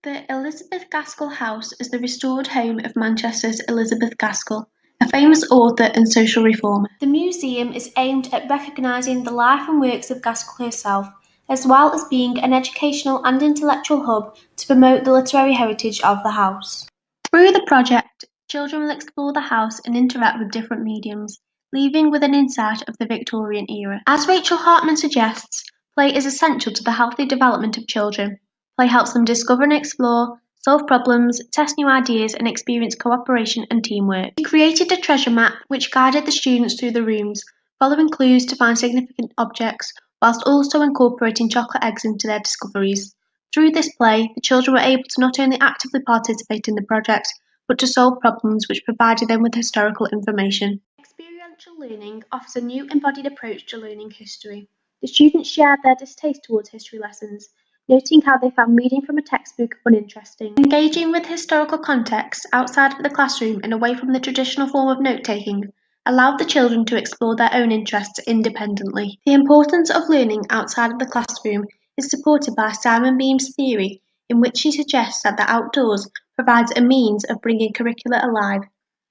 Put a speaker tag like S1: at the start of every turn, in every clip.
S1: The Elizabeth Gaskell House is the restored home of Manchester's Elizabeth Gaskell, a famous author and social reformer. The museum is aimed at recognising the life and works of Gaskell herself, as well as being an educational and intellectual hub to promote the literary heritage of the house. Through the project, children will explore the house and interact with different mediums, leaving with an insight of the Victorian era. As Rachel Hartman suggests, play is essential to the healthy development of children. Play helps them discover and explore, solve problems, test new ideas, and experience cooperation and teamwork. We created a treasure map which guided the students through the rooms, following clues to find significant objects, whilst also incorporating chocolate eggs into their discoveries. Through this play, the children were able to not only actively participate in the project, but to solve problems which provided them with historical information. Experiential learning offers a new embodied approach to learning history. The students shared their distaste towards history lessons, noting how they found reading from a textbook uninteresting. Engaging with historical context outside of the classroom and away from the traditional form of note-taking allowed the children to explore their own interests independently. The importance of learning outside of the classroom is supported by Simon Beam's theory, in which he suggests that the outdoors provides a means of bringing curricula alive.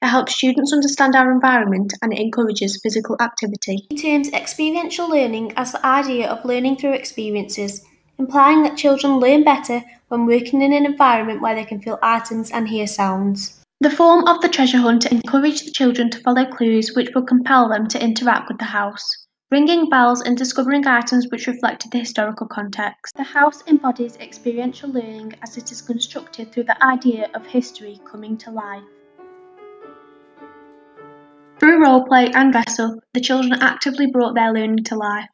S1: It helps students understand our environment and it encourages physical activity. He terms experiential learning as the idea of learning through experiences, implying that children learn better when working in an environment where they can feel items and hear sounds. The form of the treasure hunt encouraged the children to follow clues which would compel them to interact with the house, ringing bells and discovering items which reflected the historical context. The house embodies experiential learning as it is constructed through the idea of history coming to life. Through role-play and dress-up, the children actively brought their learning to life,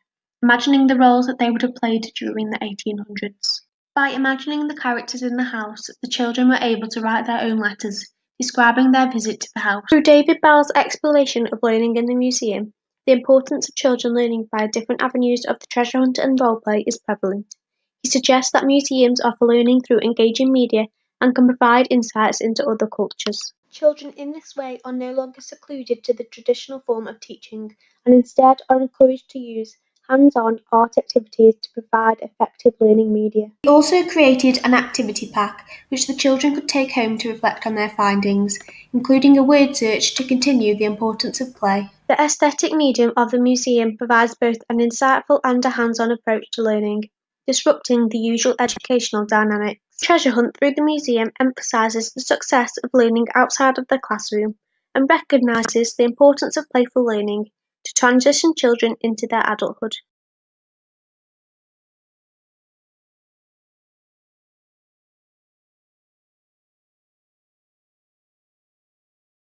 S1: imagining the roles that they would have played during the 1800s. By imagining the characters in the house, the children were able to write their own letters, describing their visit to the house. Through David Bell's exploration of learning in the museum, the importance of children learning via different avenues of the treasure hunt and role-play is prevalent. He suggests that museums offer learning through engaging media and can provide insights into other cultures. Children in this way are no longer secluded to the traditional form of teaching and instead are encouraged to use hands-on art activities to provide effective learning media. He also created an activity pack which the children could take home to reflect on their findings, including a word search to continue the importance of play. The aesthetic medium of the museum provides both an insightful and a hands-on approach to learning, disrupting the usual educational dynamics. Treasure Hunt through the museum emphasises the success of learning outside of the classroom and recognises the importance of playful learning to transition children into their adulthood.